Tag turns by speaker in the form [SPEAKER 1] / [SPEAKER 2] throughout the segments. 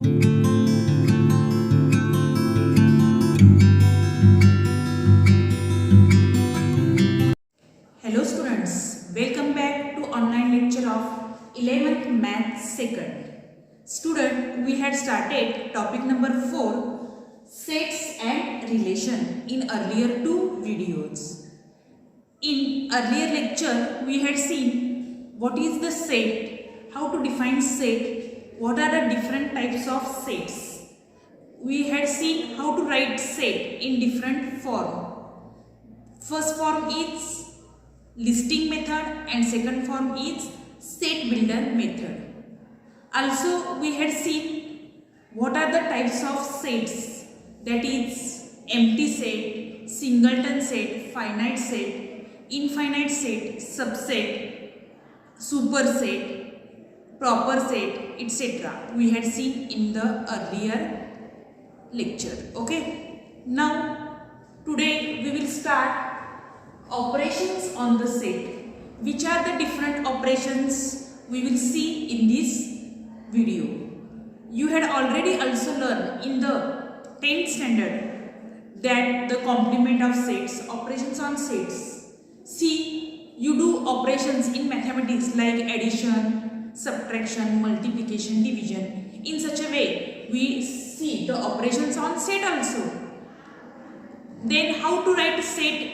[SPEAKER 1] Hello students, welcome back to online lecture of 11th Math Second. Student, we had started topic number 4, sets and relation in earlier two videos. In earlier lecture, we had seen what is the set, how to define set, what are the different types of sets. We had seen how to write set in different form. First form is listing method and second form is set builder method. Also we had seen what are the types of sets, that is empty set, singleton set, finite set, infinite set, subset, superset, proper set, etc. we had seen in the earlier lecture. Okay, now today we will start operations on the set. Which are the different operations we will see in this video. You had already also learned in the 10th standard that the complement of sets, operations on sets. See, you do operations in mathematics like addition, subtraction, multiplication, division. In such a way, we see the operations on set also. Then how to write set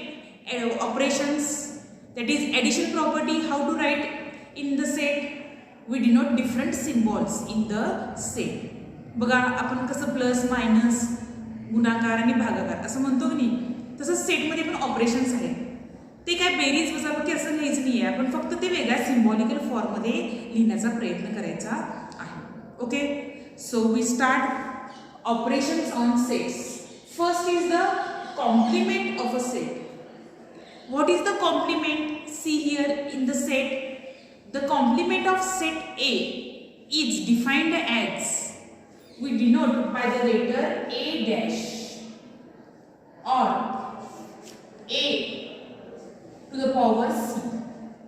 [SPEAKER 1] operations, that is addition property, how to write in the set. We denote different symbols in the set. बघा आपण कसं plus minus गुणाकार आणि भागाकार असं म्हणतो की नाही, तसं सेटमध्ये पण ऑपरेशन्स आहेत. ते काय बेरीज वजाबाकी असं लिहायचं नाही आहे, आपण फक्त ते वेगळ्या सिम्बॉलिकल फॉर्ममध्ये लिहिण्याचा प्रयत्न करायचा आहे. Okay, so we start operations on sets. First is the complement of a set. What is the complement? See here in the set, the complement of set A is defined as, we denote by the letter A dash or A to the power C.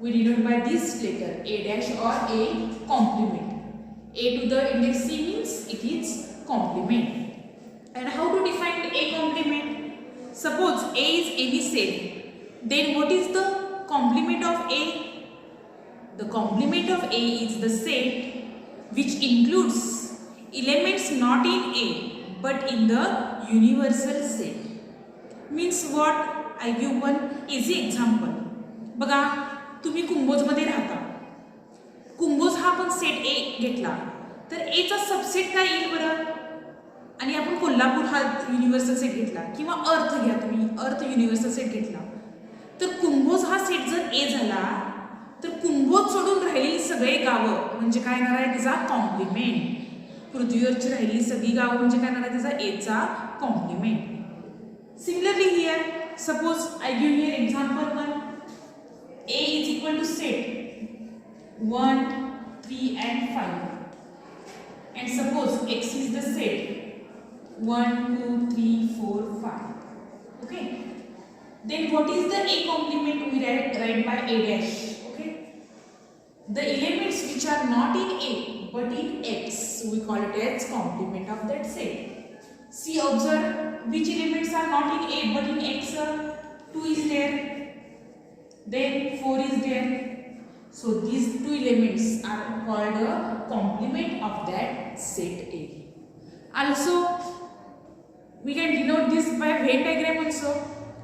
[SPEAKER 1] We denote by this letter A dash or A complement. A to the index C means it is complement. And how to define A complement? Suppose A is any set, then what is the complement of A? The complement of A is the set which includes elements not in A but in the universal set. Means what? I give one easy example. बघा, तुम्ही कुंभोजमध्ये राहता. कुंभोज हा आपण set A घेतला तर A चा subset काय येईल बरं? आणि आपण कोल्हापूर हा युनिव्हर्सल सेट घेतला किंवा अर्थ घ्या, तुम्ही अर्थ युनिव्हर्सल सेट घेतला तर कुंभोज हा सेट जर ए झाला तर कुंभोज सोडून राहिलेली सगळे गावं म्हणजे काय येणार आहे त्याचा कॉम्प्लिमेंट. पृथ्वीवरची राहिलेली सगळी गावं म्हणजे काय येणार आहे त्याचा एचा complement. Similarly here, suppose I give here example 1. A is equal to set 1, 3 and 5 and suppose X is the set 1, 2, 3, 4, 5. Okay, then what is the A complement? We write by A dash. Okay, the elements which are not in A but in X, we call it as complement of that set. See, observe which elements are not in A but in X. 2 is there, then 4 is there. So these two elements are called a complement of that set A. Also we can denote this by Venn diagram also.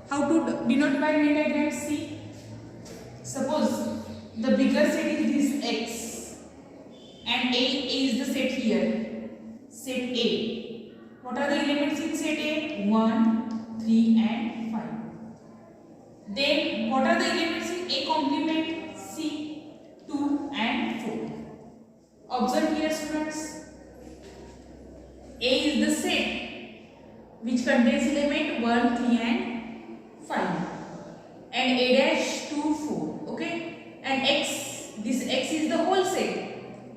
[SPEAKER 1] How to denote by Venn diagram? See, suppose the bigger set is this X and A is the set here, set A. What are the elements in set A? 1, 3 and 5. Then what are the elements in A complement? C, 2 and 4. Observe here students, A is the set which contains element 1, 3 and 5 and A dash 2, 4. Okay, and X, this X is the whole set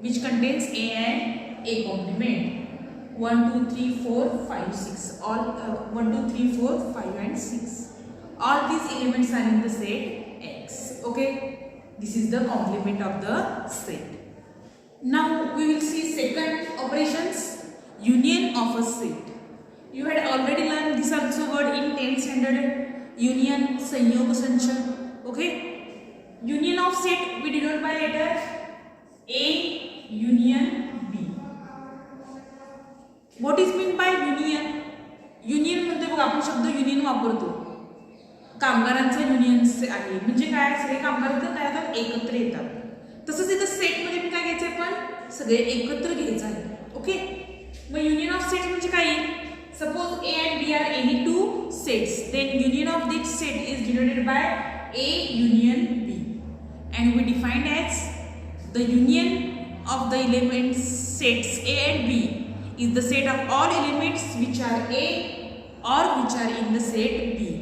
[SPEAKER 1] which contains A and A complement 1, 2, 3, 4, 5, 6. All 1, 2, 3, 4, 5 and 6. All these elements are in the set X. Okay, this is the complement of the set. Now we will see second operations. union of a set. You had already learned this also word in 10th standard. Union, संयोग संचय. Okay. Union of set we denote by letter A union B. What is meant by union? Union मध्ये बघा आपण शब्द union वापरतो. कामगारांचं union आहे म्हणजे काय, सगळे कामगार इथं काय होतात, एकत्र येतात. तसंच इथं सेट मध्ये पण काय घ्यायचं आहे, पण सगळे एकत्र घ्यायचं आहे. Okay. Mug union of sets म्हणजे काय, suppose A and B are any two sets, then union of this set is denoted by A union B, and we defined as the union of the elements sets A and B is the set of all elements which are A or which are in the set B.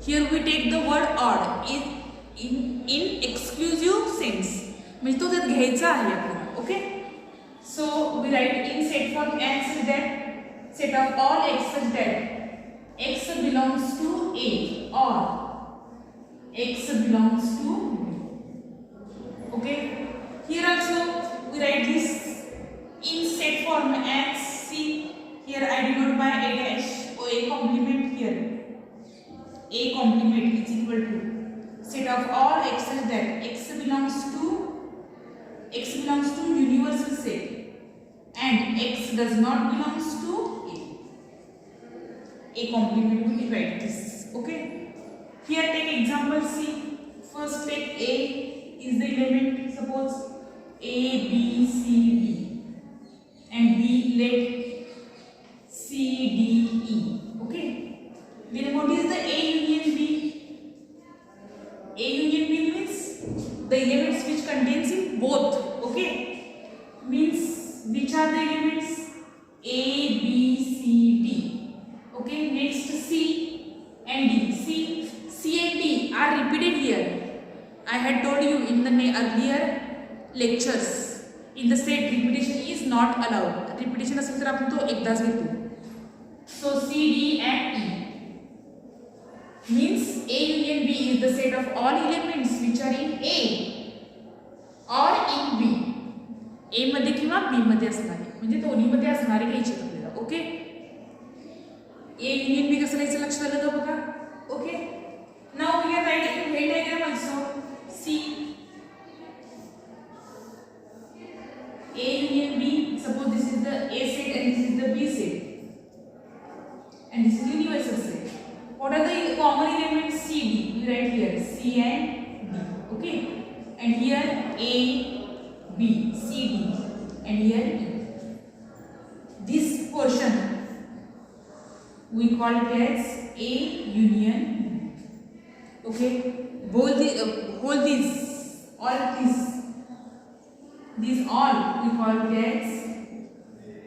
[SPEAKER 1] Here we take the word odd in exclusive sense, म्हणजे तो त्यात घ्यायचा आहे आपल्याला. Okay. So we write in set form as that set of all x such that x belongs to A or x belongs to B. Okay. Here also we write this in set form as see. Here I denote by A dash or A complement. Here A complement is equal to set of all x such that x belongs to universal set and x does not belongs to A. A complement we write this. Okay. Here take example C. First take A is the element, suppose A B C D, and B let C D E. Okay. Then what is the A union B? A union B means the elements which contains in both. Okay. Means which are the elements? A B C D. Okay. Next C and D. C and D are repeated here. I had told you in the earlier lectures, in the set repetition is not allowed. Repetition असेल तर आपण तो एकदाच घेतो. So C, D and E means A union B is the set of all elements which are in A or in B. A मध्ये किंवा B मध्ये असणारे, म्हणजे दोन्ही मध्ये असणारे घ्यायचे आपल्याला. ओके. A union B कसं लिहायचं लक्षात आलं का बघा. Okay. Now we are writing a Venn diagram also. See A union B, suppose this is the A set and this is the B set and this is universal set. What are the common elements? C, D. We write here C and D. Okay. And here A, B, C, D, and here E. This portion we call it as A union B. Okay. Hold these, all these all we call it as,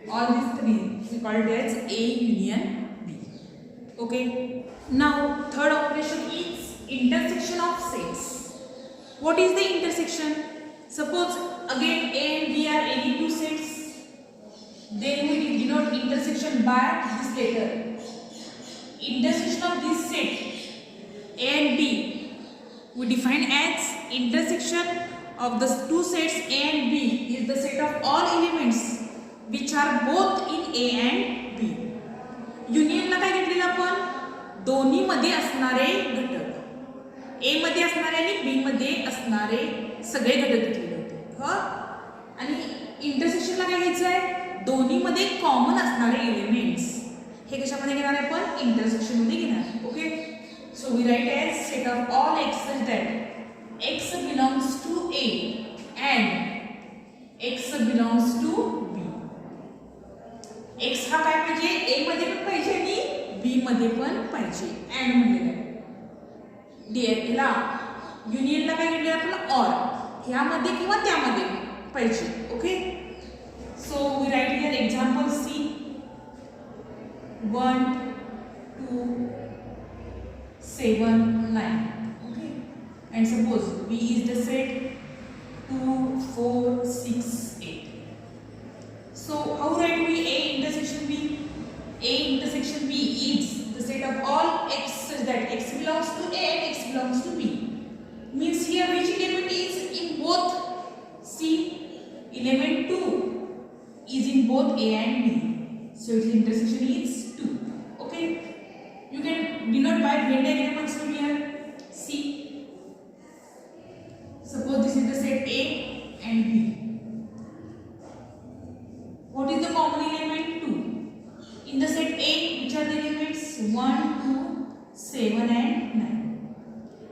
[SPEAKER 1] all these three we call it as A union B. Okay. Now third operation is intersection of sets. What is the intersection? Suppose again A and B are any two sets, then we denote intersection by this letter. Intersection of this set A and B we define as intersection of the two sets A and B is the set of all elements which are both in A and B. Union ला काय घेतलेलं आपण, दोन्ही मध्ये असणारे घटक, A मध्ये असणारे आणि B मध्ये असणारे सगळे घटक घेतलेले होते. आणि इंटरसेक्शन ला काय घ्यायचं आहे, दोन्ही मध्ये कॉमन असणारे एलिमेंट्स. हे कशामध्ये घेणार आहे आपण, इंटरसेक्शन मध्ये घेणार. Okay. So we write as set of all x such that x belongs to A and x belongs to B. x हा काय पाहिजे, A मध्ये पण पाहिजे आणि B मध्ये पण पाहिजे. and म्हणलेलं आहे. ला युनियनला काय घेतलं आपण, और ह्यामध्ये किंवा त्यामध्ये पाहिजे. Okay. So we write here example C 1 2 7 9. Okay. And suppose B is the set 2 4 6 8. So how write we A intersection B? A intersection B is the set of all x such that x belongs to A and x belongs to B. Means here which element is in both? See, element 2 is in both A and B. So its intersection is 2. Okay. You can denote by Venn diagram also here. See. Suppose this is the set A and B. What is the common element? 2. In the set A, which are the elements? 1, 2, 7 and 9.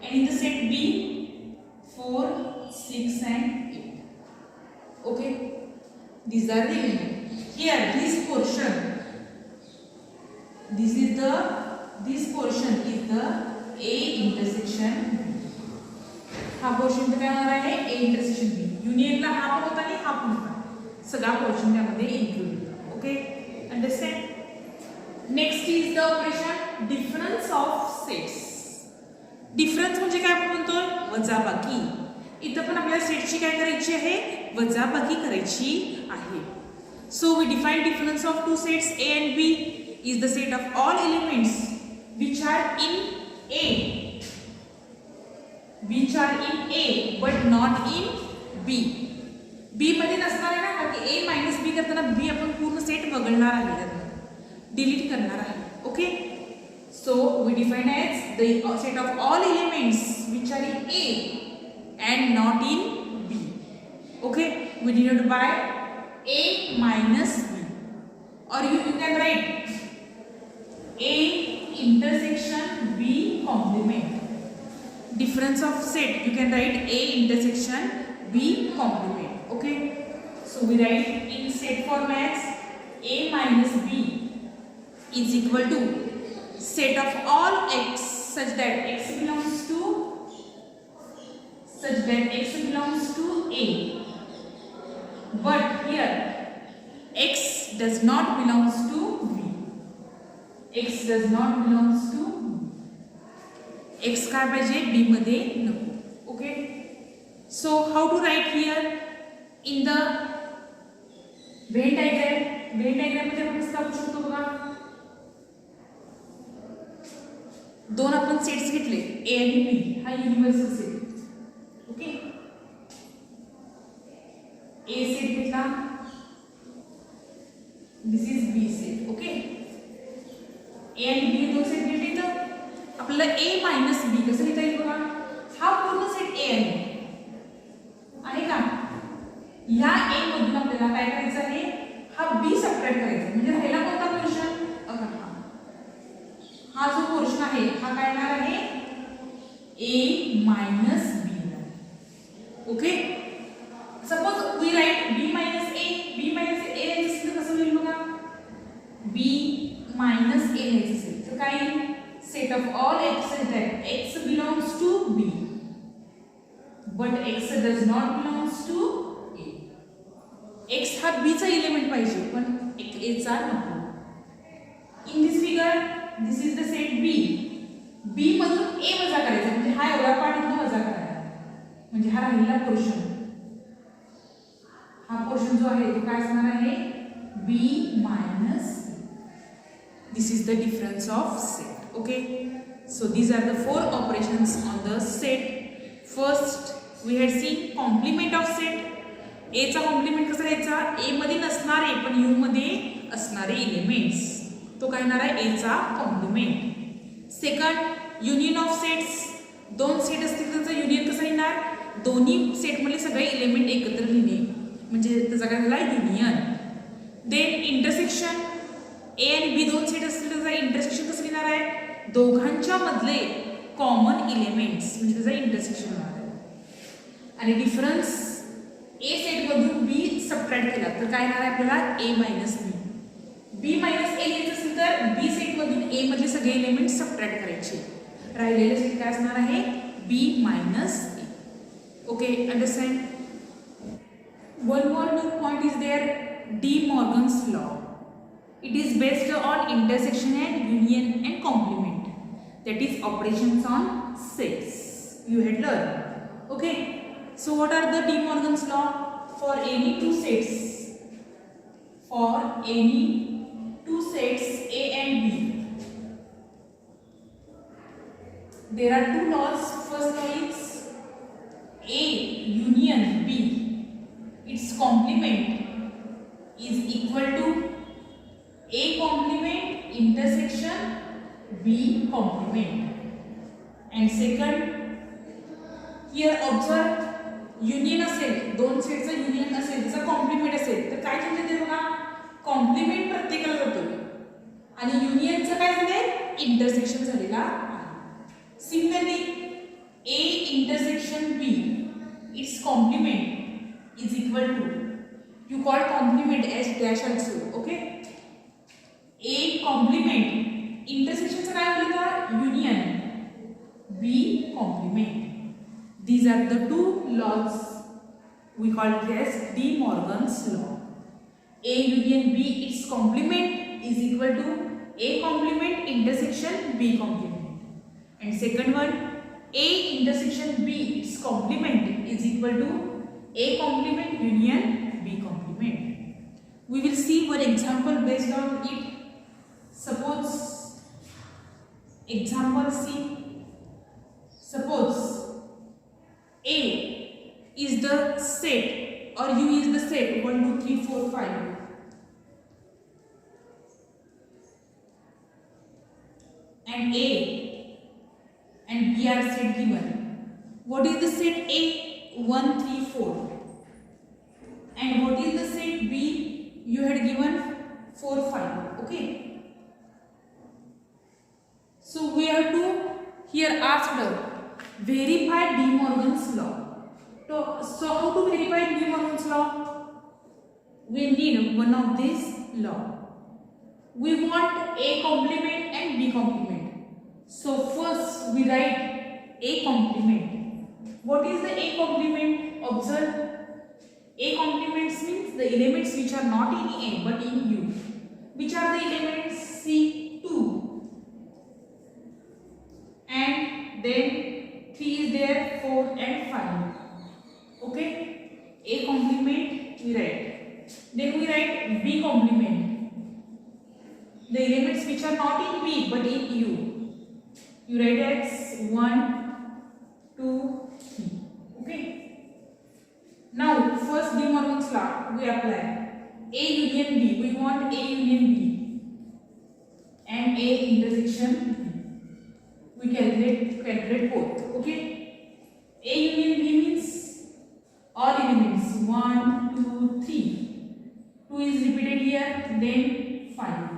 [SPEAKER 1] And in the set B, 4, 6 and 8. Okay. These are the elements. Here, this portion is the A intersection B. हा portion काय होणार आहे? A intersection B. युनियनला हा पण होता आणि हा पण होता. सगळा पोर्शन त्यामध्ये इन्क्लूड होता. Okay, understand. Next is the operation difference of sets. Difference म्हणजे काय आपण म्हणतोय? वजाबाकी. इथं पण आपल्याला सेटची काय करायची आहे? वजाबाकी करायची आहे. So we define difference of two sets A and B is the set of all elements which are in A but not in B. B मध्ये नसणार आहे ना, कारण A minus B करताना B आपण पूर्ण सेट वगळणार आहे, डिलीट करणार आहे. Okay, so we define as the set of all elements which are in A and not in B. Okay, we denote by A minus B, or you can write A intersection B complement. Difference of set, you can write A intersection B complement. Okay, so we write in set formats A minus B is equal to set of all x such that x belongs to A. But here x does not belongs to B. X does not belongs to B. X काय पाहिजे? B मध्ये नको. Okay, so how to write here in the Venn diagram? Venn diagram मध्ये आपण कसं दाखवू शकतो बघा. दोन आपण सेट्स घेतले A आणि B, हा universal set. Okay, A set घेतला, this is B set. Okay, A आणि B दोन सेट घेतले, तर आपल्याला A मायनस B कसं लिहिता येईल बघा. हा पूर्ण सेट A आहे का? ह्या A मधून आपल्याला काय करायचं आहे? हा B सबट्रॅक्ट करायचा. म्हणजे राहिला कोणता पोर्शन? हा जो पोर्शन आहे हा काय येणार आहे? A minus B. Okay, suppose we write B minus A. B minus A लिहायचं कसं लिहिलं बघा. B minus A लिहायचं तर काय? set of all x is that x belongs to B but x does not belongs to A. x हा B चा element पाहिजे पण A चा नको. in this figure this is the set B. B मधून A वजा करायचा, म्हणजे हा एवढा पार्ट इथं वजा करायचा, म्हणजे हा राहिलेला पोर्शन, हा पोर्शन जो आहे तो काय असणार आहे? B minus B. This is the difference of set. Okay, so these are the four operations on the set. First we had seen complement of set. A चा कॉम्प्लिमेंट कसा लिहायचा? A मध्ये नसणारे पण U मध्ये असणारे एलिमेंट्स, तो काय येणार आहे? A चा complement. Second, union of sets. दोन सेट असतील त्याचा युनियन कसा येणार? दोन्ही सेट मधले सगळे एलिमेंट एकत्र लिहिणे, म्हणजे त्याचा काय झाला? युनियन. Then intersection. A आणि B दोन सेट असतील त्याचा इंटरसेक्शन कसं लिहिणार आहे? दोघांच्या मधले कॉमन एलिमेंट्स, म्हणजे त्याचा इंटरसेक्शन होणार आहे. आणि डिफरन्स A सेट मधून B सबट्रॅक्ट केला तर काय येणार आहे आपल्याला? A minus B. B minus A लिहायचं असेल तर B सेट मधून A मधले सगळे एलिमेंट सबट्रॅक्ट करायचे, राहिलेले सेट काय असणार आहे? B minus A. Okay, understand. One more new point is there, De Morgan's law. It is based on intersection and union and complement, that is operations on sets you had learned. Okay, so what are the De Morgan's law? For any two sets, A and B, there are two laws. First law is A union B, its complement is equal to A complement intersection B complement. And second, here observe union असेल, दोन सेटचा union असेल, त्याचा compliment असेल तर काय झालं ते बघा, कॉम्प्लिमेंट प्रत्येकाला होतो आणि युनियनचं काय झालंय, इंटरसेक्शन झालेला आहे. Similarly A intersection B, its complement is equal to, you call complement as dash also, okay. A complement intersection चा काय होईल, union B complement. These are the two laws we call it as De Morgan's law. A union B its complement is equal to A complement intersection B complement. And second one, A intersection B its complement is equal to A complement union B complement. We will see one example based on it. Suppose example C. Suppose A is the set or U is the set 1, 2, 3, 4, 5. And A and B are set given. What is the set A? 1, 3, 4. And what is the set B? You had given 4, 5. Okay. So we have to here asked verify De Morgan's law. So how to verify De Morgan's law? We need one of this law. We want A complement and B complement. So first we write A complement. What is the A complement? Observe. A complements means the elements which are not in A but in U. Which are the elements? C, 2. And then 3 is there, 4 and 5. Okay. A complement we write. Then we write B complement. The elements which are not in B but in U. You write as 1, 2, 3. Okay. Now first De Morgan's law we apply. A union B. We want A union B. And A intersection B. We calculate both. Okay. A union B means all elements 1, 2, 3. 2 is repeated here, then 5.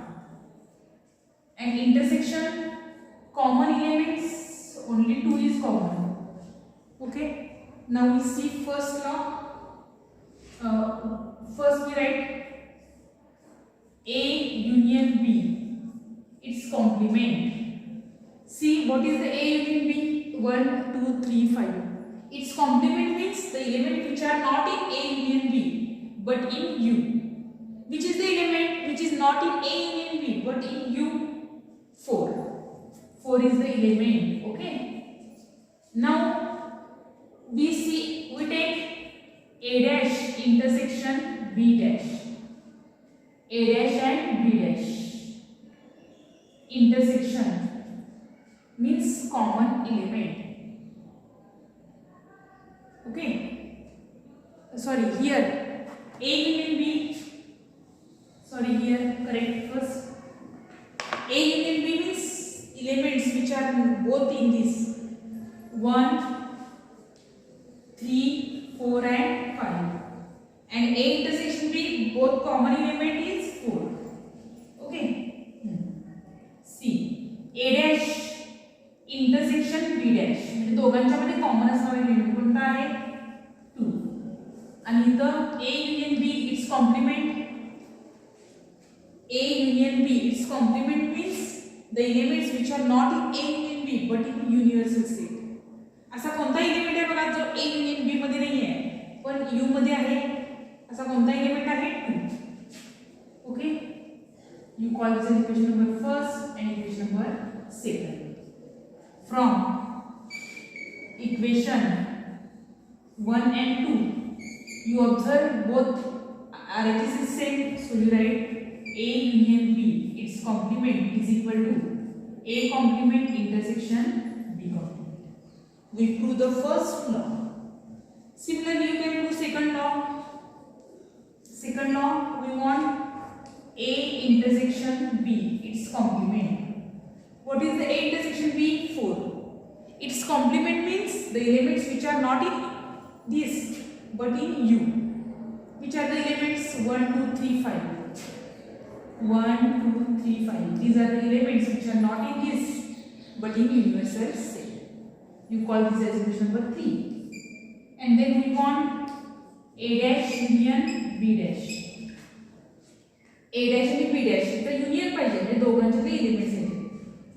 [SPEAKER 1] And intersection common elements only 2 is common. Okay. Now we see first law. First we write A union B. Its complement. See what is the A union B? 1, 2, 3, 5. Its complement means the element which are not in A union B but in U. Which is the element which is not in A union B but in U? 4. 4 is the element. Okay. Now we take A dash intersection B dash. A dash and B dash. Intersection means common element. Okay. Sorry, here A union B. Sorry, here correct first. A union B means elements which are both in this 1, 3, 4 and 5. And A intersection B both common element is 4. Okay. C. A dash intersection B dash म्हणजे दोघांच्या मध्ये common असणारा element कोणता आहे 2 आणि इथं A union B its complement. A union B its complement means the elements which are not in A union B but in universal set. असा कोणता एलिमेंट आहे बघा जो A union B मध्ये नाही आहे पण U मध्ये आहे. असा कोणता एलिमेंट आहे 2. Okay. You call this equation number first and equation number second. From equation 1 and 2, you observe both RHS is same, so you write A union B, its complement is equal to A complement intersection B complement. We prove the first law. Similarly, you can do second law. Second law, we want A intersection intersection B? Its complement. What is the A intersection B? 4. Its complement means the elements which are not in this but in U. Which are the elements? 1, 2, 3, 5. 1, 2, 3, 5. These are the elements which are not in this but in universal set. You call this as equation number 3. And then we want A dash union B dash. A dash आणि B dash इथं union पाहिजे म्हणजे दोघांचे elements आहेत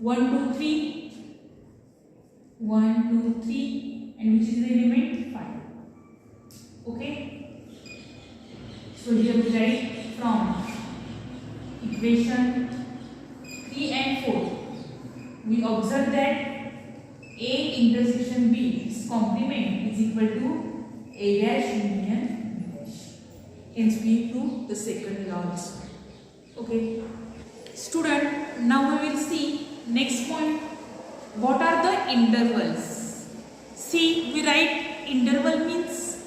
[SPEAKER 1] 1 2 3 1 2 3 and which is the element 5. Okay, so here we write from equation 3 and 4 we observe that A intersection B its complement is equal to A dash union B dash. Hence we prove the second law also. Okay, student, now we will see next point. What are the intervals? See, we write interval means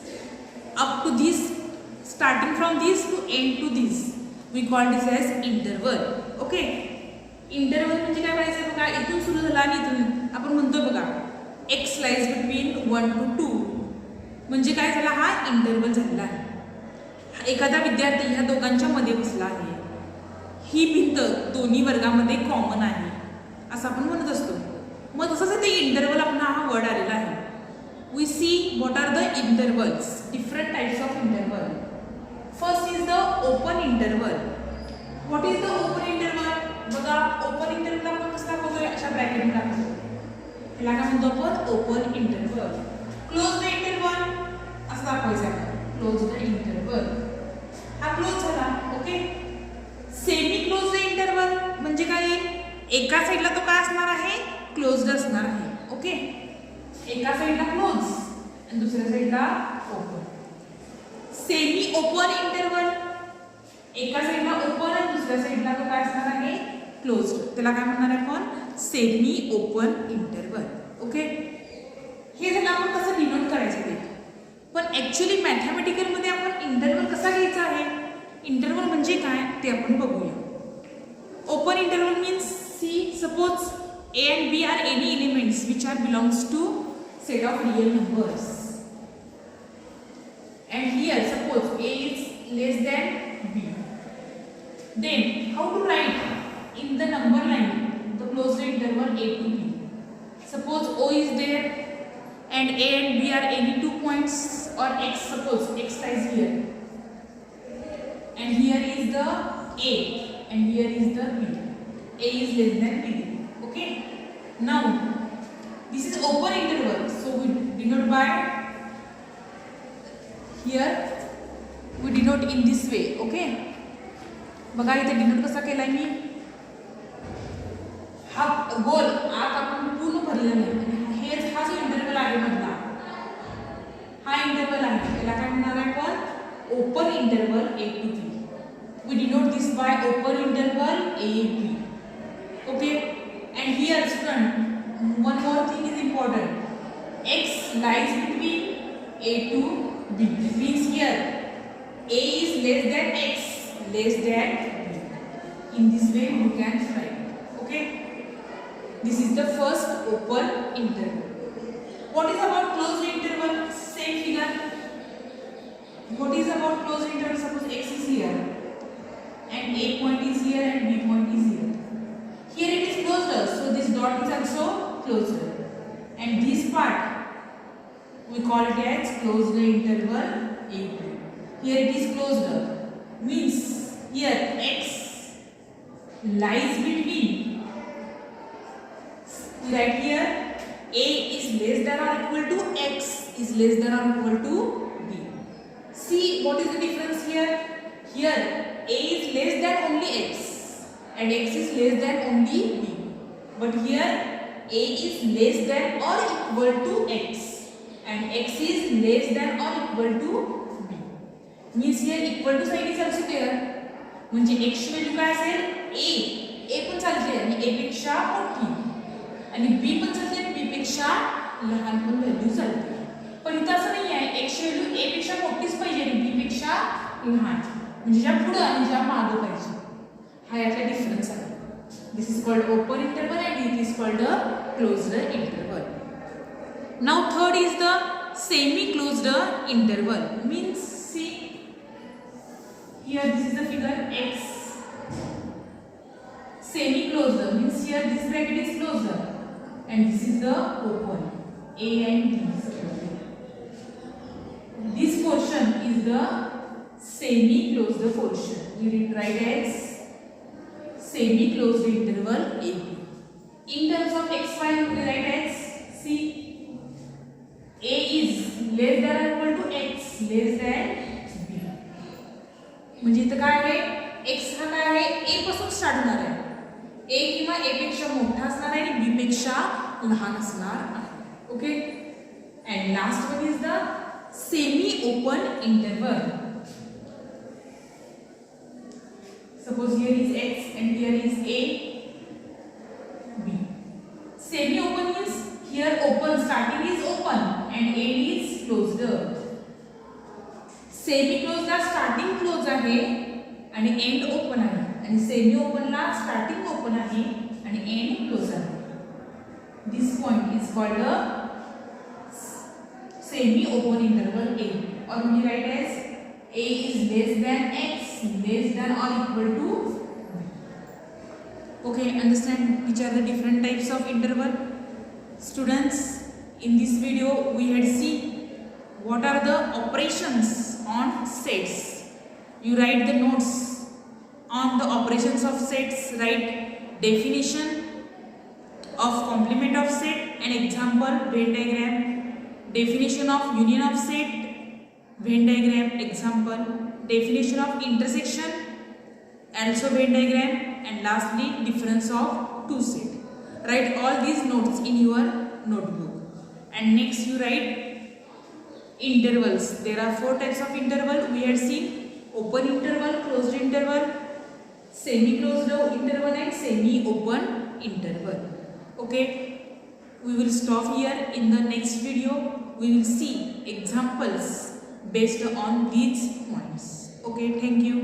[SPEAKER 1] up to this, starting from this to end to this. We call this as interval. Okay, interval म्हणजे काय म्हणायचं बघा, इथून सुरू झाला आणि इथून आपण म्हणतो बघा x lies between 1 to 2 म्हणजे काय झाला, हा इंटरवल झालेला आहे. एखादा विद्यार्थी ह्या दोघांच्या मध्ये बसला आहे, ही भिंत दोन्ही वर्गामध्ये कॉमन आहे असं आपण म्हणत असतो. मग तसंच ते इंटरवल आपण हा वर्ड आलेला आहे. We see what are the intervals, different types of interval. First is the open interval. What is the open interval? बघा, ओपन इंटरवल आपण कसं दाखवतोय, अशा ब्रॅकेट दाखवतो. याला काय म्हणतो आपण? Open interval. Close the interval असं दाखवायचं आहे. क्लोज द इंटरवल, हा क्लोज झाला. ओके, सेमी क्लोज इंटरवल म्हणजे काय, एका साइडला तो काय असणार आहे, क्लोज्ड असणार आहे. ओके, एका साइडला क्लोज आणि दुसऱ्या साइडला ओपन. सेमी ओपन इंटरवल, एका साइडला ओपन आणि दुसऱ्या साइडला तो काय असणार आहे, क्लोज्ड. त्याला काय म्हणणार आहे आपण? Semi open interval. ओके, हे झालं आपण कसं डिनोट करायचं ते. पण ऍक्च्युअली मॅथमॅटिकल मध्ये आपण इंटरवल कसा घ्यायचा आहे, इंटरवल म्हणजे काय ते आपण बघूया. Open interval means see, suppose A and B are any elements which are belongs to set of real numbers, and here suppose A is less than B. Then how to write in the number line the closed interval A to B? Suppose O is there and A and B are any 2 points, or X, suppose X lies here and here is the A and here is the B. A is less than B. Okay, now this is open interval, so we denote by here, we denote in this way. Okay, बघा इथे denote कसा केलाय मी, हा गोल आत आपण पूर्ण भरलेला नाही. हेच हा जो इंटरवल आहे मधला, हा इंटरवल आहे, त्याला काय म्हणणार आहे आपण? Open interval A to B. We denote this by open interval A B. Okay, and here student, one more thing is important. X lies between A to B. It means here A is less than X, less than B. In this way you can write. Okay, this is the first open interval. What is about closed interval? Same figure. What is about closed interval? Suppose X is here and A point is here and B point is here. Here it is closed, so this dot is also closed, and this part we call it as closed interval A2. Here it is closed, means here X lies between, right here A is less than or equal to X is less than or equal to B. See what is the difference here? Here A is less than only X and X is less than only B. But here A is less than or equal to X and X is less than or equal to B. Means here equal to sign is also there. म्हणजे X value काय असेल? A पण चालते आणि A पेक्षा मोठी आणि B पण चालते आणि B पेक्षा लहान पण व्हॅल्यू चालते. पण इथं असं नाही आहे, X व्हॅल्यू A पेक्षा मोठीच पाहिजे आणि B पेक्षा लहान, म्हणजे ज्या पुढे आणि ज्या मागे पाहिजे. हा यातला डिफरन्स आहे. This is called open interval and it is called a closed interval. Now third is the semi closed interval. Means see here this is the figure x. Semi closed means here this bracket is closed and this is the open. A and B. This portion is the semi closed portion. We write as semi closed interval AB. In terms of xy we write as see A is less than or equal to x less than B. म्हणजे इथं काय आहे, x हा काय आहे, a पासून start होणार आहे. a किंवा a पेक्षा मोठा असणार आहे आणि b पेक्षा लहान असणार आहे. Okay. And last one is the semi open interval. Suppose here is x and here is a b. Semi open means here open starting is open and end is closed. Semi close ला starting close आहे आणि end open आहे आणि semi open ला starting open आहे आणि end close आहे. This point is called a semi open interval A or we write as A is less than x less than or equal to B. Okay, understand which are the different types of interval? Students, in this video we had seen what are the operations on sets. You write the notes on the operations of sets. Write definition of complement of set and example Venn diagram. Definition of union of set, Venn diagram, example. Definition of intersection, also Venn diagram, and lastly difference of two set. Write all these notes in your notebook. And next you write intervals. There are 4 types of interval. We had seen open interval, closed interval, semi closed interval and semi open interval. Okay, we will stop here. In the next video we will see examples based on these points. Okay, thank you.